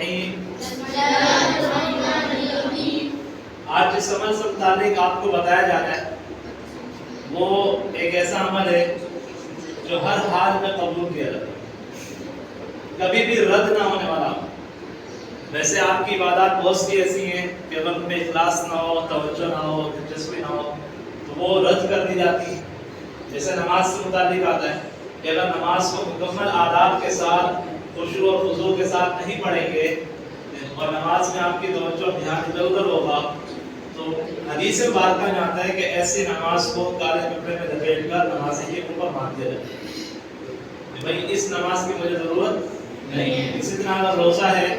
الرحیم۔ آج جس عمل سے متعلق آپ کو بتایا جا رہا ہے وہ ایک ایسا عمل ہے جو ہر حال میں قبول کیا جاتا ہے، کبھی بھی رد نہ ہونے والا۔ ویسے آپ کی عبادات بہت سی ایسی ہیں کہ اگر ان میں اخلاص نہ ہو، توجہ نہ ہو، دلچسپی نہ ہو تو وہ رد کر دی جاتی ہے۔ جیسے نماز سے متعلق آتا ہے کہ اگر نماز کو مکمل آداب کے ساتھ، خشوع اور خضوع کے ساتھ نہیں پڑھیں گے اور نماز میں آپ کی توجہ اور دھیان ادھر ادھر ہوگا تو حدیث مبارکہ میں آتا ہے کہ ایسی نماز کو کالے کپڑے میں لپیٹ کر نمازی کے اوپر مار دیا جاتا ہے، بھائی اس نماز کی مجھے ضرورت نہیں ہے۔ اسی طرح اگر روزہ ہے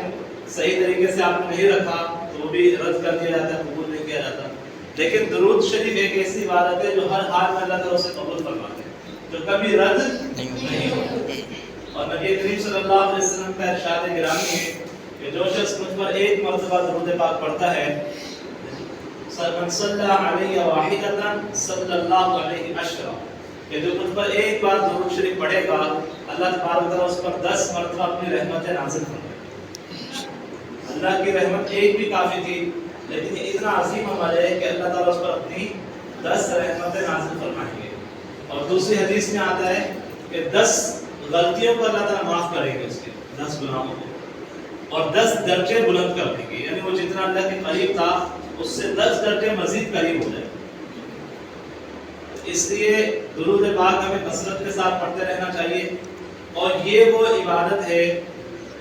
صحیح طریقے سے آپ نے نہیں رکھا تو وہ بھی رد کر دیا جاتا ہے، قبول نہیں کیا جاتا۔ لیکن درود شریف ایک ایسی عبادت ہے جو ہر حال میں اللہ تعالیٰ اسے قبول فرماتے ہیں، جو کبھی رد نہیں ہوتی۔ اور نبی کریم صلی اللہ علیہ وسلم کا ارشاد گرامی ہے کہ جو شخص مجھ پر ایک مرتبہ درود پاک پڑھتا ہے، من صلی علیہ واحدۃ صلی اللہ علیہ عشرہ، کہ جو مجھ پر ایک بار درود شریف پڑھے گا اللہ تبارک و تعالیٰ اس پر 10 مرتبہ اپنی رحمتیں نازل فرمائے گا۔ اللہ کی رحمت ایک بھی کافی تھی، لیکن یہ اتنا عظیم عمل ہے کہ اللہ تعالیٰ اس پر اپنی 10 رحمتیں نازل فرمائیں گے۔ اور دوسری حدیث میں آتا ہے کہ 10 غلطیوں کو اللہ تعالیٰ معاف کریں گے، اس کے 10 گناہوں کو، اور 10 درجے بلند کر دیں گے، یعنی وہ جتنا اللہ کے قریب تھا اس سے 10 درجے مزید قریب ہو جائے۔ اس لیے درود پاک ہمیں کثرت کے ساتھ پڑھتے رہنا چاہیے، اور یہ وہ عبادت ہے۔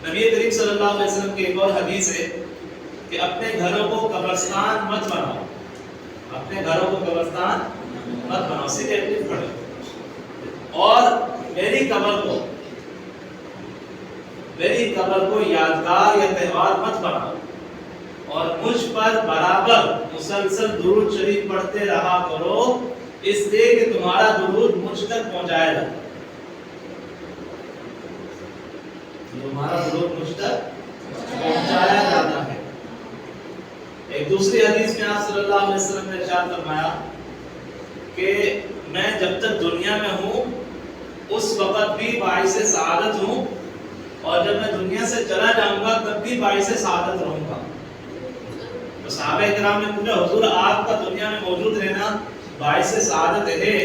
نبی کریم صلی اللہ علیہ وسلم کی ایک اور حدیث ہے کہ اپنے گھروں کو قبرستان مت بناؤ، اپنے گھروں کو قبرستان مت بناؤ، سیدھے الف پڑھو، اور میری قبر کو یادگار یا تہوار مت بناؤ، اور مجھ پر برابر مسلسل درود شریف پڑھتے رہا کرو، اس لیے کہ تمہارا درود مجھ تک پہنچایا جاتا ہے، تمہارا درود مجھ تک پہنچایا جاتا ہے۔ ایک دوسری حدیث میں آپ صلی اللہ علیہ وسلم نے ارشاد فرمایا کہ میں جب تک دنیا میں ہوں اس وقت بھی باعث سعادت ہوں، اور جب میں دنیا سے چلا جاؤں گا تب بھی باعث سعادت رہوں گا۔ تو صحابہ کرام نے پوچھا حضور آپ کا دنیا میں موجود رہنا باعث سعادت ہے،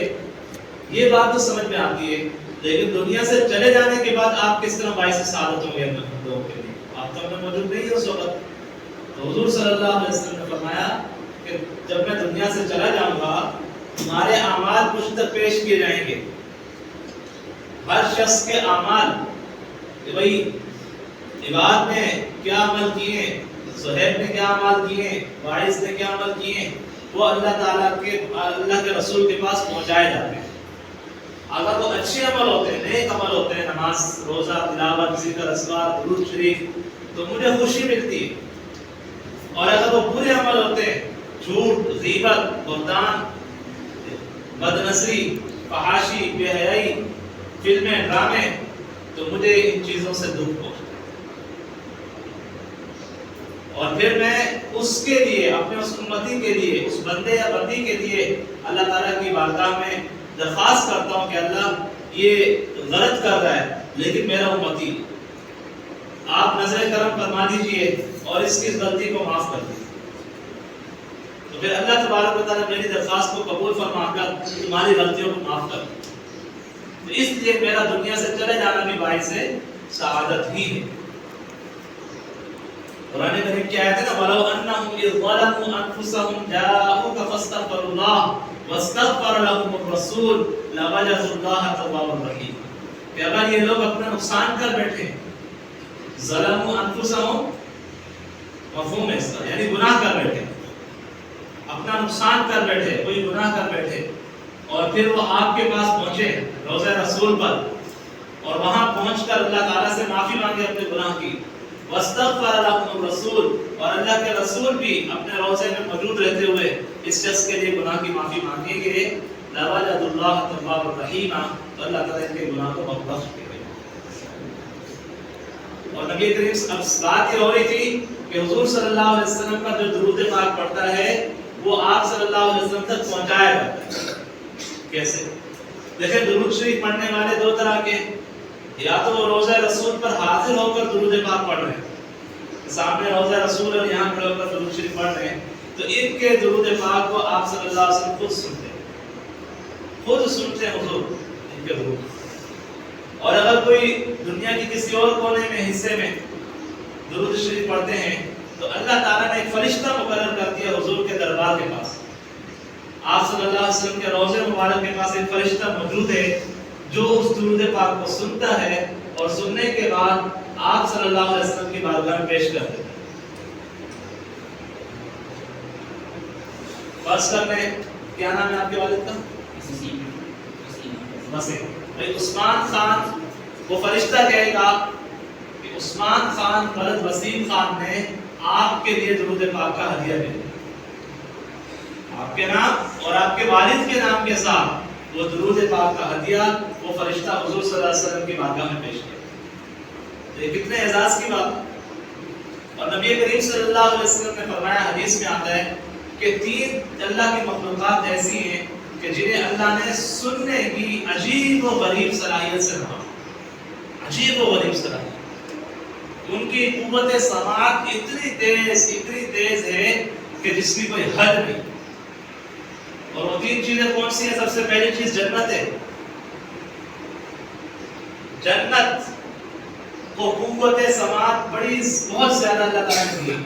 یہ بات تو سمجھ میں آتی ہے، لیکن دنیا سے چلے جانے کے بعد آپ کس طرح باعث سعادت ہوں گے لوگوں کے لیے؟ آپ تو ہمیں موجود نہیں ہے اس وقت۔ تو حضور صلی اللہ علیہ وسلم نے فرمایا کہ جب میں دنیا سے چلا جاؤں گا تمہارے اعمال مجھ تک پیش کیے جائیں گے، ہر شخص کے اعمال، کہ بھئی عباد نے کیا عمل کیے، زہیب نے کیا عمل کیے، باعث نے کیا عمل کیے، وہ اللہ کے رسول کے پاس پہنچائے جاتے ہیں۔ اگر وہ اچھے عمل ہوتے ہیں، نیک عمل ہوتے ہیں، نماز، روزہ، تلاوت، ذکر، اذکار، درود شریف، تو مجھے خوشی ملتی ہے، اور اگر وہ برے عمل ہوتے ہیں، جھوٹ، غیبت، بہتان، بدنصری، فحاشی، بے حیائی، فلمیں، ڈرامے، تو مجھے ان چیزوں سے دکھ پہنچتا ہے، اور پھر میں اس کے لیے، اپنے اس امتی کے لیے، اس بندے یا بندی کے لیے اللہ تعالیٰ کی بارگاہ میں درخواست کرتا ہوں کہ اللہ یہ غلط کر رہا ہے لیکن میرا امتی، آپ نظر کرم فرما دیجئے اور اس کی غلطی کو معاف کر دیجیے۔ تو پھر اللہ تبارک و تعالیٰ میری درخواست کو قبول فرما کر تمہاری غلطیوں کو معاف کر دے، تو اس لیے میرا دنیا سے چلے جانا بھی باعث سعادت ہی ہے۔ قرآن کریم کی آیت ہے نا وَلَوْ أَنَّهُمْ إِذْ ظَلَمُوا أَنفُسَهُمْ جَاءُوكَ فَاسْتَغْفَرُوا اللَّهَ وَاسْتَغْفَرَ لَهُمُ الرَّسُولُ لَوَجَدُوا اللَّهَ تَوَّابًا رَحِيمًا، کہ اگر یہ لوگ اپنا نقصان کر بیٹھے، ظلموا انفسهم مفہوم ہے اس کا، یعنی گناہ کر بیٹھے، اپنا نقصان کر بیٹھے، کوئی گناہ کر بیٹھے، اور پھر وہ آپ کے پاس پہنچے روضہ رسول پر، اور وہاں پہنچ کر اللہ تعالیٰ سے معافی مانگے اپنے گناہ کی، واستغفر لهم الرسول، اور اللہ کے رسول بھی اپنے روضے میں موجود رہتے ہوئے اس شخص کے لیے گناہ کی معافی مانگیں گے، لَوَجَدُوا اللَّهَ تَوَّابًا رَحِيمًا، تو اللہ تعالیٰ ان کے گناہ کو بخش دے گا۔ اور نبی کریم اب بات یہ ہو رہی تھی کہ حضور صلی اللہ علیہ وسلم کا جو درود پاک پڑھتا ہے وہ آپ صلی اللہ علیہ وسلم تک پہنچایا جاتا ہے۔ کیسے؟ دیکھیں درود شریف پڑھنے والے دو طرح کے، یا تو روضہ رسول پر حاضر ہو کر درود پاک پڑھ رہے ہیں، سامنے روضہ رسول اور یہاں کھڑے ہو کر درود شریف پڑھ رہے ہیں تو ان کے درود پاک کو آپ صلی اللہ علیہ وسلم خود سنتے ہیں حضور ان کے درود. اور اگر کوئی دنیا کی کسی اور کونے میں حصے میں درود شریف پڑھتے ہیں تو اللہ تعالیٰ نے ایک فرشتہ مقرر کر دیا حضور کے دربار کے پاس. آپ صلی اللہ علیہ وسلم کے روضے مبارک کے پاس ایک فرشتہ موجود ہے جو اس درود پاک کو سنتا ہے اور سننے کے بعد آپ صلی اللہ علیہ وسلم کی بارگاہ میں پیش کر دیتا ہے. فرض کر لیں کیا نام ہے آپ کے والد کا؟ مسیح. عثمان خان وہ فرشتہ کہے گا کہ عثمان خان ولد وسیم خان نے آپ کے لیے درود پاک کا ہدیہ دیا. آپ کے نام اور آپ کے والد کے نام کے ساتھ وہ درود پاک کا ہدیہ وہ فرشتہ حضور صلی اللہ علیہ وسلم کی بارگاہ میں پیش کیا. تو یہ کتنے اعزاز کی بات. اور نبی کریم صلی اللہ علیہ وسلم نے فرمایا حدیث میں آتا ہے کہ 3 اللہ کی مخلوقات ایسی ہیں کہ جنہیں اللہ نے سننے کی عجیب و غریب صلاحیت سے نوازا. عجیب و غریب صلاحیت. ان کی قوت سماعت اتنی تیز ہے کہ جس کی کوئی حد نہیں. اور وہ 3 چیزیں کون سی ہیں؟ سب سے پہلی چیز جنت ہے. جنت کو قوت سماعت بہت زیادہ اللہ تعالیٰ نے دی.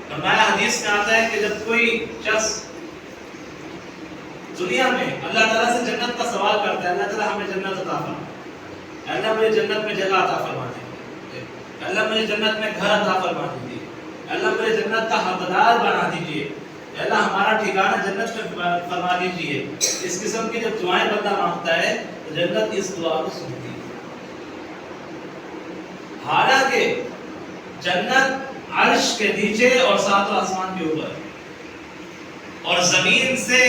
فرمایا حدیث میں آتا ہے کہ جب کوئی شخص دنیا میں اللہ تعالیٰ سے جنت کا سوال کرتا ہے اللہ تعالیٰ ہمیں جنت عطا فرما، اللہ مجھے جنت میں جگہ عطا فرما دیجیے، اللہ مجھے جنت میں گھر عطا فرما دیجیے، اللہ مجھے جنت کا حقدار بنا دیجیے، اللہ ہمارا ٹھکانہ جنت میں فرما دیجیے. اس قسم کی جب دعائیں بندہ مانگتا ہے تو جنت اس دعا کو سنتی ہے. حالانکہ جنت عرش کے نیچے اور 7 آسمان کے اوپر اور زمین سے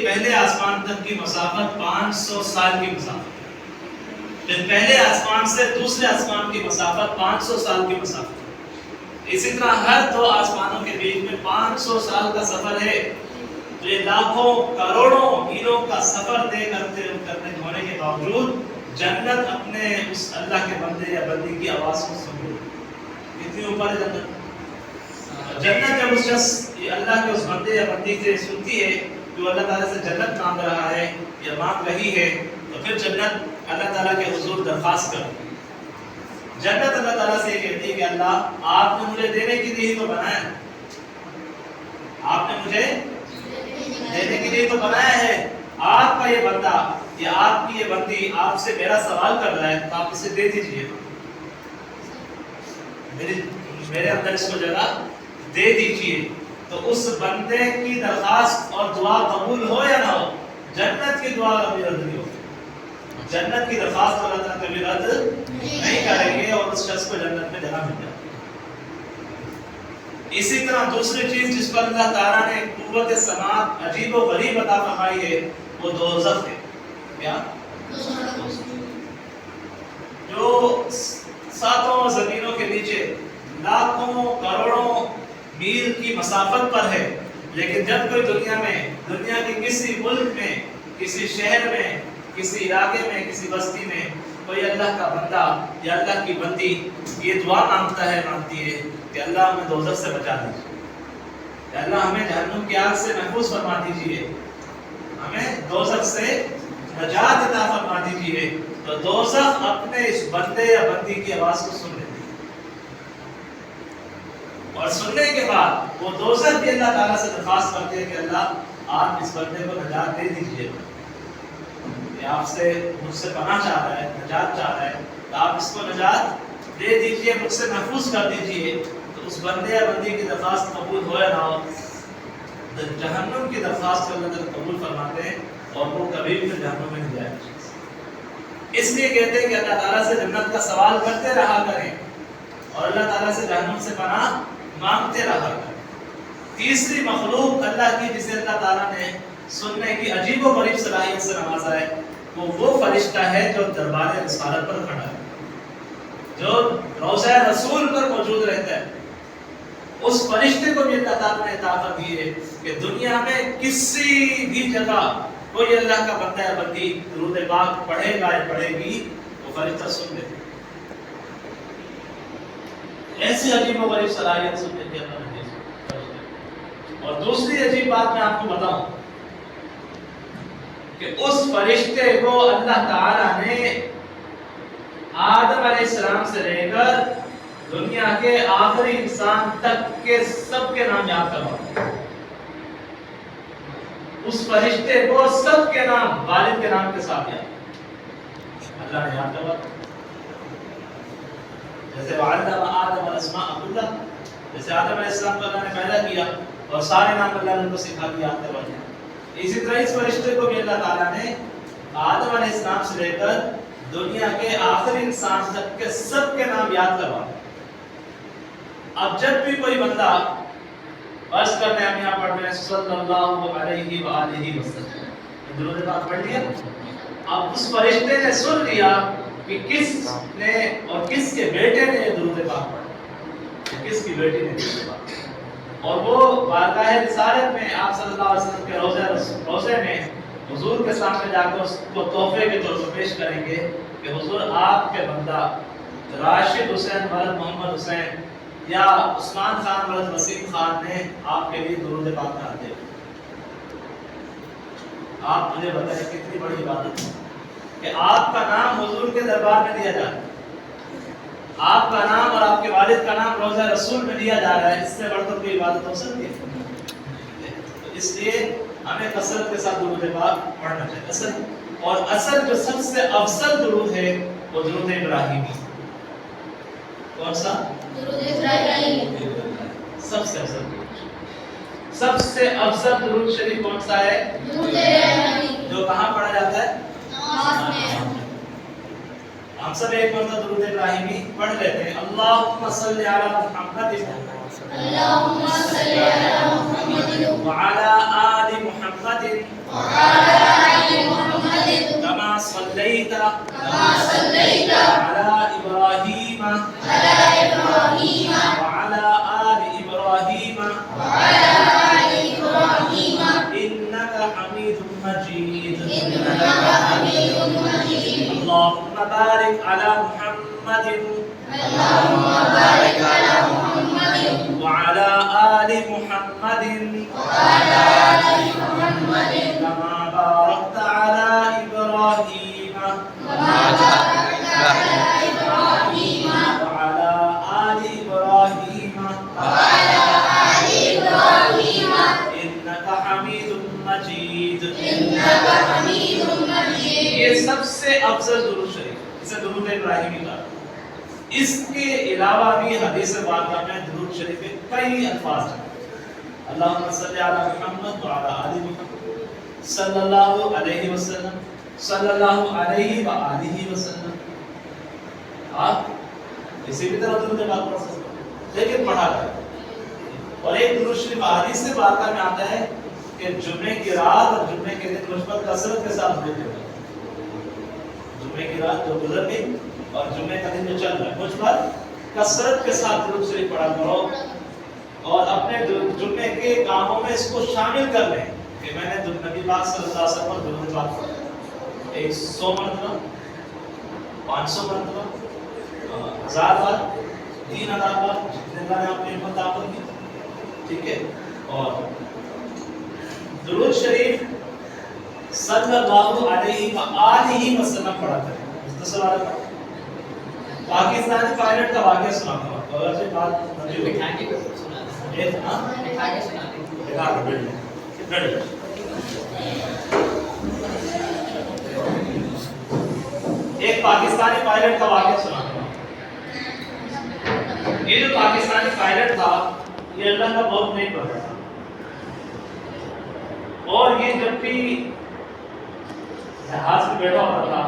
پہلے آسمان تک کی مسافت 500 سال کی مسافت. پھر پہلے آسمان سے دوسرے آسمان کی مسافت 500 سال کی مسافت. اسی طرح ہر 2 آسمانوں کے بیچ میں 500 سال کا سفر ہے. جو یہ لاکھوں کروڑوں میلوں کا سفر طے کرنے ہونے کے باوجود جنت اپنے اس اللہ کے بندے یا بندی کی آواز کو سن رہی ہے. کتنی اوپر ہے جنت. جنت جب اس شخص اللہ کے اس بندے یا بندی سے سنتی ہے کہ وہ اللہ تعالیٰ سے جنت مانگ رہا ہے یا مانگ رہی ہے تو پھر جنت اللہ تعالیٰ کے حضور درخواست کرتی ہے. جنت اللہ تعالیٰ سے یہ کہتی ہے کہ اللہ آپ نے مجھے دینے کے لیے ہی تو بنایا ہے، آپ نے مجھے دینے کے لیے تو بنایا ہے. آپ کا یہ بندہ یا آپ کی یہ بندی آپ سے میرا سوال کر رہا ہے تو آپ اسے دے دیجیے، میرے اندر اس کو جگہ دے دیجیے. تو اس بندے کی درخواست اور دعا قبول ہو یا نہ ہو جنت کی دعا کبھی رد نہیں ہوگی. جنت کی درخواست اللہ تعالیٰ کبھی رد نہیں کریں گے اور اس شخص کو جنت میں جگہ مل جائے. اسی طرح دوسری چیز جس پر اللہ تعالیٰ نے قوت سماعت عجیب و غریب عطا فرمائی ہے وہ دوزخ ہے. کیا؟ جو 7 زمینوں کے نیچے لاکھوں کروڑوں میل کی مسافت پر ہے، لیکن جب کوئی دنیا کے کسی ملک میں، کسی شہر میں، کسی علاقے میں، کسی بستی میں کوئی اللہ کا بندہ یا اللہ کی بندی یہ دعا مانگتی ہے کہ اللہ ہمیں دوزخ سے بچا دیجیے، کہ اللہ ہمیں جہنم کی آگ سے محفوظ فرما دیجیے، ہمیں دوزخ سے نجات عطا فرما دیجیے، تو دوزخ اپنے اس بندے یا بندی کی آواز کو سن لیتی ہے. اور سننے کے بعد وہ دوزخ بھی اللہ تعالیٰ سے درخواست کرتے ہیں کہ اللہ آپ اس بندے کو نجات دے دیجیے، کہ آپ سے مجھ سے پناہ چاہ رہا ہے، نجات چاہ رہا ہے، تو آپ اس کو نجات دے دیجیے، مجھ سے محفوظ کر دیجیے. تو اس بندے یا بندی کی درخواست قبول ہو یا نہ ہو جہنم کی درخواست کو اللہ تعالیٰ قبول فرماتے ہیں اور وہ کبھی بھی جہنم میں نہیں جائے. اس لیے کہتے ہیں کہ اللہ تعالیٰ سے جنت کا سوال کرتے رہا کریں اور اللہ تعالیٰ سے جہنم سے پناہ مانگتے رہا کریں. تیسری مخلوق اللہ کی جسے اللہ تعالیٰ نے سننے کی عجیب و غریب صلاحیت سے نوازا ہے وہ فرشتہ ہے جو دربار رسالت پر کھڑا ہے، جو روضہ رسول پر موجود رہتا ہے. اس فرشتے کو بھی اللہ تعالیٰ نے طاقت دی ہے کہ دنیا میں کسی بھی جگہ کوئی اللہ کا بندہ یا بندی درود پاک پڑھے گا یا پڑھے گی وہ فرشتہ سن لے. ایسی عجیب و غریب صلاحیت سننے کی اللہ نے دی. اور دوسری عجیب بات میں آپ کو بتاؤں کہ اس فرشتے کو اللہ تعالی نے آدم علیہ السلام سے لے کر دنیا کے آخری انسان تک کے سب کے نام یاد کروا. اس فرشتے کو سب کے نام والد کے نام کے ساتھ یاد اللہ نے یاد کروا. جیسے وعلم آدم الاسماء كلها، جیسے آدم علیہ السلام کو اللہ نے پیدا کیا اور سارے نام اللہ نے ان کو سکھا دیا یاد کروا دیا. اسی طرح اس فرشتے کو بھی اللہ تعالیٰ نے آدم علیہ السلام سے لے کر دنیا کے آخری انسان تک کے سب کے نام یاد کروا. اب جب بھی کوئی بندہ بس کرتے ہیں ہم یہاں پڑھ رہے ہیں صلی اللہ علیہ وآلہ وسلم درود پاک پڑھ لیا. اب اس فرشتے نے سن لیا کہ کس نے اور کس کے بیٹے نے یہ درود پاک پڑھا، کس کی بیٹی نے درود پاک پڑھا. اور وہ بارگاہ رسالت میں آپ صلی اللہ علیہ وسلم کے روضے میں حضور کے سامنے جا کر اس کو تحفے کے طور پر پیش کریں گے کہ حضور آپ کے بندہ راشد حسین ولد محمد حسین یا عثمان خان ولد وسیم خان نے آپ کے لیے درود پاک نازل کیا. آپ مجھے بتائیں کتنی بڑی عبادت ہے کہ آپ کا نام حضور کے دربار میں دیا جا رہا ہے، آپ کا نام اور آپ کے والد کا نام روضہ رسول میں دیا جا رہا ہے. اس سے بڑھ کر کوئی عبادت ہو سکتی ہے؟ اس لیے ہمیں کثرت کے ساتھ درود پاک پڑھنا چاہیے. اصل جو سب سے افضل درود ہے وہ درود ابراہیمی. کون سا؟ درود ابراہیمی. سب سے افضل درود، سب سے افضل درود شریف کون سا ہے؟ درود ابراہیمی. جو کہاں پڑھا جاتا ہے؟ نماز میں. ہم سب ایک مرتبہ درود ابراہیمی پڑھ لیتے ہیں. اللہم صلی علی محمد اللہم صلی علی محمد وعلی آل محمد کما صلیت علی ابراہیم وعلی آل ابراہیم انک حمید مجید. اللهم بارك على محمد وعلى آل محمد كما باركت على إبراهيم وعلى آل إبراهيم إنك حميد مجيد. یہ سب سے افضل درود شریف، اسے درود ابراہیمی کہا. اس کے علاوہ بھی حدیث پاک میں درود شریف کے کئی الفاظ ہیں. اللہم صلی علی محمد وعلی آل محمد صلی اللہ علیہ وسلم صلی اللہ علیہ وآلہ وسلم. آپ اسی بھی طرح درود پاک پڑھ سکتے ہیں لیکن پڑھا جائے. اور ایک درود شریف حدیث سے پاک میں آتا ہے کہ جمعے کی رات اور جمعے کے دن مجھ پر کثرت کے ساتھ درود پڑھیں. جمعے کی رات جو گزر گئی اور جمعے کا دن جو چل رہا ہے مجھ پر کثرت کے ساتھ درود شریف پڑھا کرو اور اپنے جمعے کے کاموں میں اس کو شامل کر لیں کہ میں نے نبی پاک صلی اللہ علیہ وسلم پر درود پاک پڑھا 100 مرتبہ 500 مرتبہ 1000 بار 3000 بار جتنے بار آپ نے ہمت طاقت کی. ٹھیک ہے. اور درود شریف صلی اللہ علیہ وآلہ وسلم پڑھا کریں. مختصر والا پاکستانی پائلٹ کا واقعہ سناتا ہوں. اگر سے بات نہیں ہوئی بٹھا کے سنا دیں. ہاں بٹھا کے سنا دیں. بٹھا کے بیٹھ جائیں. بیٹھ جائیں. ایک پاکستانی پائلٹ کا واقعہ سناتا ہوں. یہ جو پاکستانی پائلٹ تھا یہ اللہ کا بہت نیک بندہ تھا اور یہ جب بھی جہاز میں بیٹھا ہوتا تھا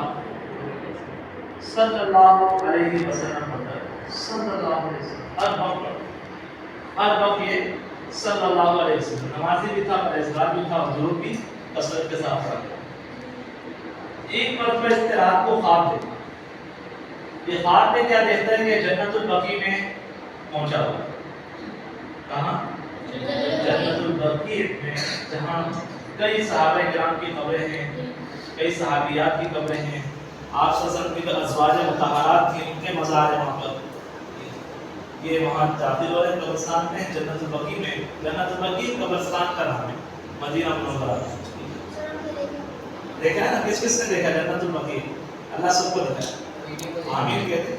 صلی اللہ علیہ وسلم پڑھتا ہے. صلی اللہ علیہ وسلم ہر وقت یہ صلی اللہ علیہ وسلم. نمازی بھی تھا، پرہیزگار بھی تھا اور درود بھی کثرت کے ساتھ پڑھتا. ایک مرتبہ اس نے رات کو خواب دیکھا. یہ خواب میں کیا دیکھتا ہے کہ جنت البقیع میں پہنچا ہوا. کہاں؟ جنت البقیع میں، جہاں کئی صحابہ کرام کی قبریں ہیں، کئی صحابیات کی قبریں ہیں. آپ صلی اللہ علیہ وسلم کی ازواج مطہرات تھیں، ان کے مزار ہیں وہاں پر. یہ وہاں داخل ہو رہے ہیں قبرستان میں، جنت البقیع میں. جنت البقیع قبرستان کا نام ہے مدینہ منورہ. دیکھا ہے نا کس کس نے دیکھا جنت البقیع؟ اللہ سب کو دکھایا. آمین کہتے ہیں.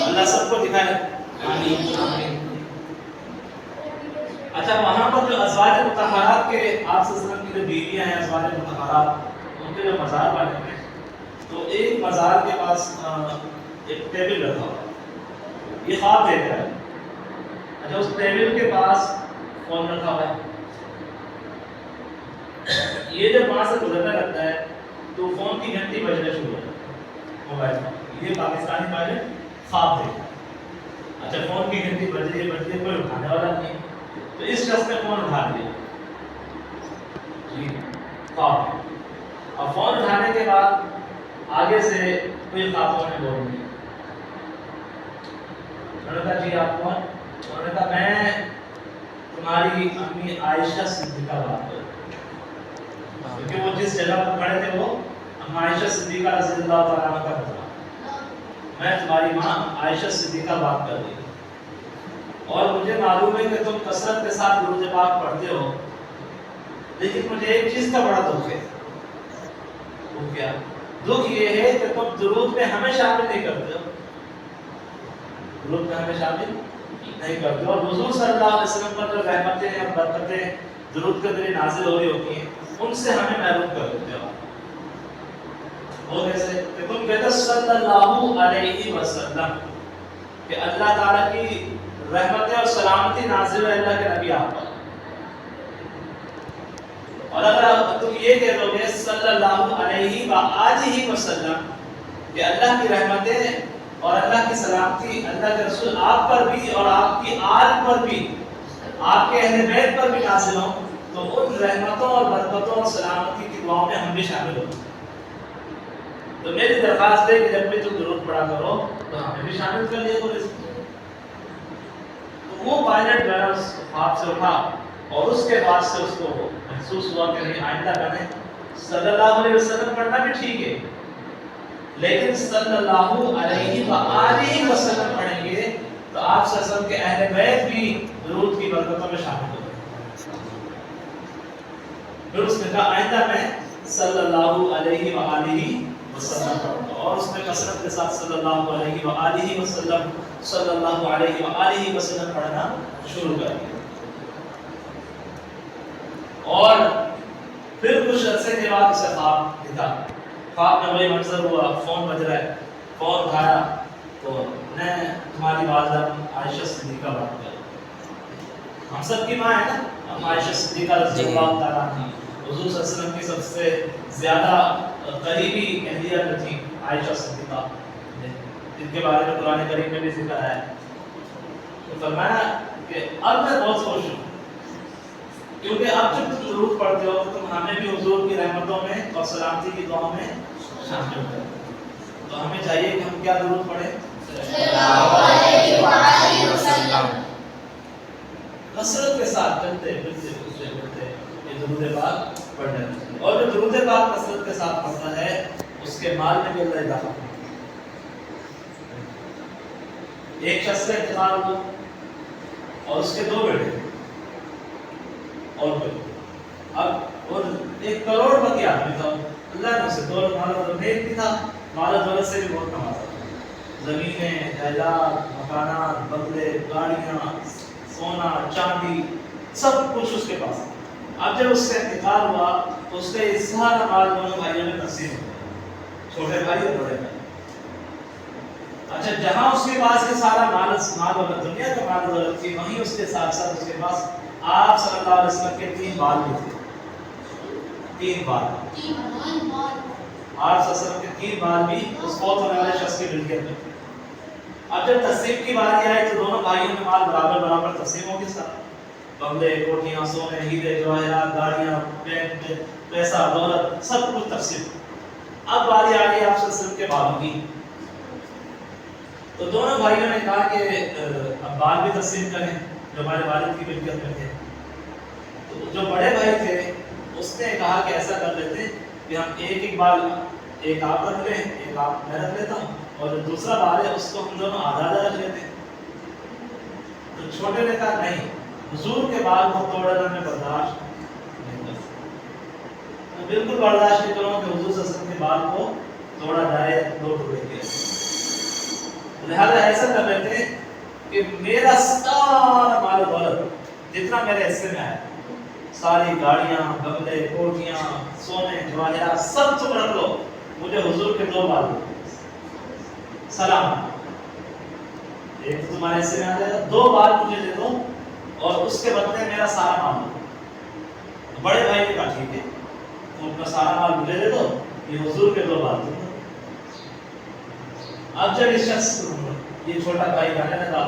اللہ سب کو دکھایا. آمین. اچھا وہاں پر جو ازواج مطہرات کے آپ صلی اللہ علیہ وسلم کی جو بیویاں ہیں ازواج مطہرات ان کے جو مزار بنے ہیں تو ایک مزار کے پاس ایک ٹیبل رکھا ہوا ہے. یہ خواب دیکھ رہا ہے. اچھا اس ٹیبل کے پاس فون رکھا ہوا ہے. یہ جب وہاں سے گزرنے لگتا ہے تو فون کی گھنٹی بجنا شروع ہو جاتی ہے موبائل میں. یہ پاکستانی پائلٹ خواب دیکھ رہا ہے. اچھا فون کی گھنٹی بج رہی ہے کوئی اٹھانے والا نہیں ہے تو اس شخص نے فون اٹھا لیا جی خواب میں. اور فون اٹھانے کے بعد آگے سے کوئی خاتون نے بول دی. انہوں نے کہا جی آپ کون؟ انہوں نے کہا میں تمہاری امی عائشہ صدیقہ بات کر رہی ہوں. کیونکہ وہ جس جگہ پر کھڑے تھے وہ اما عائشہ صدیقہ رضی اللہ تعالیٰ عنہ کا تھا. میں تمہاری ماں عائشہ صدیقہ بات کر رہی ہوں اور مجھے معلوم ہے کہ تم کثرت کے ساتھ درود پاک پڑھتے ہو لیکن مجھے ایک چیز کا بڑا دکھ ہے. وہ کیا؟ دکھ یہ ہے کہ تم درود میں ہمیں شامل نہیں کرتے ہو. درود میں ہمیں شامل نہیں کرتے ہو. اور حضور صلی اللہ علیہ وسلم پر جو رحمتیں اور برکتیں درود کے ذریعے نازل ہو رہی ہوتی ہیں ان سے ہمیں محروم کر دیتے ہو. وہ کیسے کہ تم کہتے ہو صلی اللہ علیہ وسلم کہ اللہ تعالیٰ کی رحمتیں اور سلامتی نازل ہے اللہ کے نبی آپ پر. اور اگر تم یہ کہہ دو گے صلی اللہ علیہ وآلہ وسلم کہ اللہ کی رحمتیں اور اللہ کی سلامتی اللہ کے رسول آپ پر بھی اور آپ کی آل پر بھی آپ کے اہل بیت پر بھی نازل ہوں تو ان رحمتوں اور برکتوں اور سلامتی کی دعاؤں میں ہم بھی شامل ہوں. تو میری درخواست ہے کہ جب بھی تم درود پڑھا کرو تو ہمیں بھی شامل کر لیا کرو. تو وہ پائلٹ جو ہے اس خواب سے اٹھا اور اس کے بعد سے اس کو محسوس ہوا کہ نہیں آئندہ میں نے صلی اللہ علیہ وسلم پڑھنا بھی ٹھیک ہے لیکن صلی اللہ علیہ وآلہ وسلم پڑھیں گے تو آپ صلی اللہ علیہ وسلم کے اہل بیت بھی درود کی برکتوں میں شامل ہو گئے. پھر اس نے کہا آئندہ میں صلی اللہ علیہ وآلہ وسلم پڑھوں گا اور اس نے کثرت کے ساتھ صلی اللہ علیہ وآلہ وسلم صلی اللہ علیہ وآلہ وسلم پڑھنا شروع کر دیا. اور پھر کچھ عرصے کے بعد اسے خواب دکھا. خواب میں وہی منظر ہوا. فون بج رہا ہے. فون اٹھایا تو میں تمہاری والدہ عائشہ صدیقہ بات کر رہا ہوں. ہم سب کی ماں ہے نا ہم عائشہ صدیقہ رضی اللہ تعالیٰ عنہ حضور صلی اللہ علیہ وسلم کی سب سے زیادہ قریبی اہلیہ جو تھی عائشہ صدیقہ جن کے بارے میں قرآن کریم میں بھی ذکر ہے. تو فرمایا کہ اب میں بہت خوش ہوں کیونکہ اب جب تم درود پڑھتے ہو تو تم ہمیں بھی حضور کی رحمتوں میں اور سلامتی کی دعاؤں میں شامل کرتے ہو. تو ہمیں چاہیے کہ ہم کیا درود پڑھیں صلی اللہ علیہ وآلہ وسلم کثرت کے ساتھ چلتے پھرتے یہ درود پاک پڑھنا ہے. اور جو درود پاک کثرت کے ساتھ پڑھتا ہے اس کے مال میں بھی اللہ اضافہ کرتا ہے. ایک شخص کا انتقال ہوا اور اس کے 2 بیٹے اور اب اور 1 کروڑ پتی آدمی تھا. اللہ نے اسے دولت مال نیک بھی تھا. مال دولت سے بھی بہت کماتا تھا. زمینیں جائیداد مکانات بنگلے گاڑیاں سونا چاندی سب کچھ اس کے پاس. اب جب اس کا انتقال ہوا تو اس کا یہ سارا مال دونوں بھائیوں میں تقسیم ہو گیا. چھوٹے بھائی اور بڑے بھائی. اچھا جہاں اس کے پاس یہ سارا مال دولت دنیا کا مال دولت تھی وہیں اس کے ساتھ ساتھ اس کے پاس آپ صلی اللہ علیہ وسلم کے 3 بال بھی تھے. 3 بال آپ صلی اللہ علیہ وسلم کے 3 بال بھی اس فوت ہونے والے شخص کی ملکیت میں تھے. اب جب تقسیم کی باری آئی تو دونوں بھائیوں میں مال برابر تقسیم ہو گیا. سارا بنگلے کوٹھیاں سونے ہیرے جواہرات گاڑیاں بینک پیسہ دولت سب کچھ تقسیم. اب باری آ گئی آپ صلی اللہ علیہ وسلم کے بالوں کی. تو دونوں بھائیوں نے کہا کہ اب بال بھی تقسیم کریں جو ہمارے والد کی ملکیت میں تھے. تو جو بڑے بھائی تھے اس نے کہا کہ ایسا کر لیتے کہ ہم ایک بال ایک آپ رکھ لیں ایک آپ میں رکھ لیتا ہوں اور جو دوسرا بال ہے اس کو ہم دونوں آدھا رکھ لیتے ہیں. تو چھوٹے نے کہا نہیں، حضور کے بال کو توڑنا میں برداشت نہیں کر سکتا، میں بالکل برداشت نہیں کروں کہ حضور صلی اللہ علیہ وسلم کے بال کو توڑا جائے، 2 ٹکڑے کیا، لہذا ایسا کر رہے تھے کہ میرا سارا مال و دولت جتنا میرے حصے میں ہے، ساری گاڑیاں، بنگلے، کوٹیاں، سونے، جواہرات سب تم رکھ لو، مجھے حضور کے 2 بال دو، سلام، ایک تو تمہارے حصے میں آ جائے گا، 2 بال مجھے دے دو اور اس کے بدلے میرا سارا مال دو۔ بڑے بھائی نے کہا ٹھیک ہے، تم اپنا سارا مال مجھے دے دو، یہ حضور کے 2 بال دو۔ اب جب اس شخص یہ چھوٹا بھائی کہنے لگا،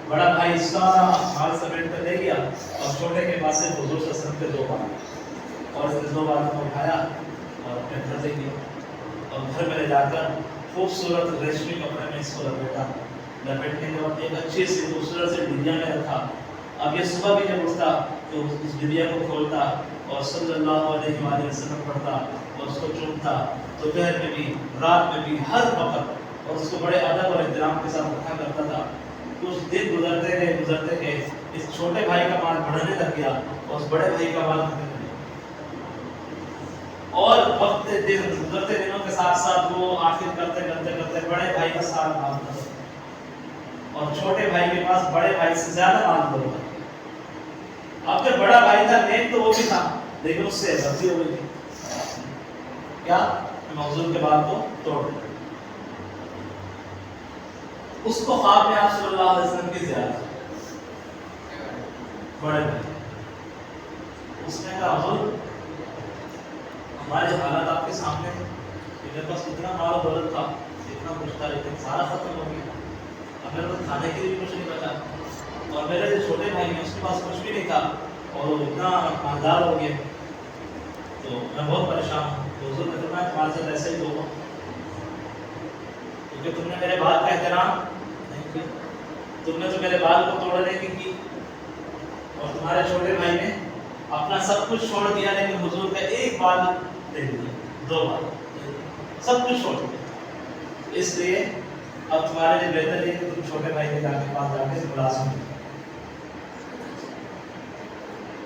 بڑا بھائی سارا مال سمیٹ کر لے گیا اور چھوٹے کے پاس سے حضور صلی اللہ علیہ وسلم کے 2 بال، اور اس نے 2 بالوں کو اٹھایا اور اپنے گھر لے گیا، اور گھر میں لے جا کر خوبصورت ریشمی کپڑے میں اس کو لپیٹا، لپیٹنے کے بعد ایک اچھی سی خوبصورت سے ڈبیا میں رکھا۔ اب یہ صبح بھی جب اٹھتا تو اس ڈبیا کو کھولتا اور صلی اللہ علیہ وآلہ وسلم پڑھتا اور اس کو چومتا، دوپہر میں بھی، رات میں بھی، ہر وقت، اور اس کو بڑے ادب اور احترام کے ساتھ رکھا کرتا تھا۔ کچھ دن گزرتے گئے، اس چھوٹے بھائی کا مال بڑھنے لگ گیا اور اس بڑے بھائی کا مال گھٹنے لگ گیا، اور وقت گزرتے دنوں کے ساتھ ساتھ وہ آخر کرتے بڑے بھائی کا سارا مال ختم اور چھوٹے بھائی کے پاس بڑے بھائی سے زیادہ مال ہوگا۔ اب جو بڑا بھائی تھا نیک تو وہ بھی تھا، لیکن اس سے غلطی ہو گئی تھی، کیا حضور کے بال کو توڑ دیا۔ اس کو خواب میں آپ صلی اللہ علیہ وسلم کی زیارت، بڑے بھائی، اس نے کہا حضور ہمارے حالات آپ کے سامنے ہیں، میرے پاس اتنا مال و دولت تھا، اتنا کچھ تھا، لیکن سارا ختم ہو گیا، اب میرے پاس کھانے کے لیے بھی کچھ نہیں بچا، اور میرے جو چھوٹے بھائی ہیں اس کے پاس کچھ بھی نہیں تھا اور وہ اتنا مالدار ہو گیا، تو میں بہت پریشان ہوں۔ تو حضور نے فرمایا تمہارے ساتھ ایسے ہی ہوگا، کیونکہ تم نے میرے بال کا احترام نہیں کیا، تم نے تو میرے بال کو توڑنے کی، اور تمہارے چھوٹے بھائی نے اپنا سب کچھ چھوڑ دیا لیکن حضور کا 1 بال دے دیا، 2 بال، سب کچھ چھوڑ دیا۔ اس لیے اب تمہارے لیے بہتر ہے کہ تم چھوٹے بھائی کے پاس جا کے ملازم ہو۔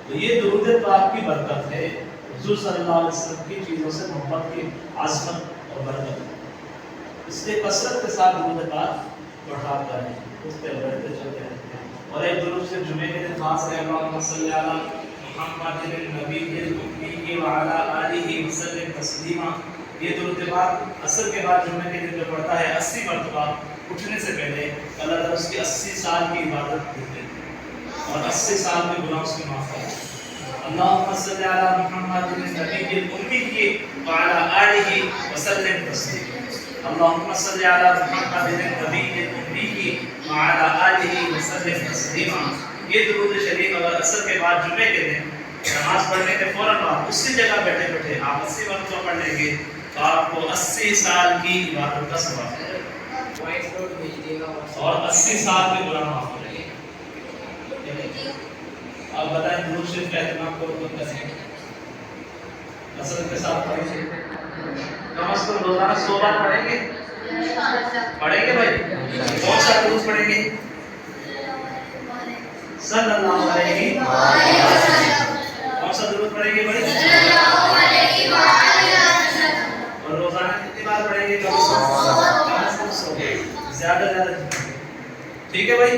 تو یہ درود پاک کی برکت ہے، حضور صلی اللہ علیہ وسلم کی چیزوں سے محبت کی عظمت اور برکت ہے، اس لیے کثرت کے ساتھ درود پاک پڑھا کریں، اس پہ بڑھتے چلتے رہتے ہیں۔ اور ایک درود سے جمعے کے دن خاص ہے، اللہم صلی علی محمد النبی الأمی وعلی آلہ وسلم تسلیما۔ یہ درود پاک عصر کے بعد جمعے کے دن جو پڑھتا ہے 80 مرتبہ، اٹھنے سے پہلے اللہ تعالیٰ اس کی 80 سال کی عبادت دیتے ہیں اور 80 سال کے گناہ اس کی معاف کرتے ہیں۔ اللہم صلی علی محمد النبی الأمی وعلی آلہ وسلم تسلیما۔ اللہم صلی علی محمد النبی الأمی وعلی آلہ وسلم تسلیما۔ یہ درود شریف اگر عصر کے بعد جمعے کے دن نماز پڑھنے کے فوراً بعد اسی جگہ بیٹھے بیٹھے آپ 80 مرتبہ پڑھ لیں گے تو آپ کو 80 سال کی عبادت کا ثواب ہے اور 80 سال کے گناہ معاف ہو جائیں گے۔ آپ بتائیں درود شریف کا اہتمام کون کریں؟ عصر کے ساتھ پڑھیں گے، کم از کم روزانہ 100 بار پڑھیں گے؟ پڑھیں گے بھائی؟ کون سا درود پڑھیں گے؟ صلی اللہ علیہ وسلم۔ کون سا درود پڑھیں گے بھائی؟ صلی اللہ علیہ وسلم۔ اور روزانہ کتنی بار پڑھیں گے؟ کم از کم 100 زیادہ ٹھیک ہے بھائی؟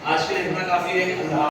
آج کے لیے اتنا کافی ہے۔ اللہ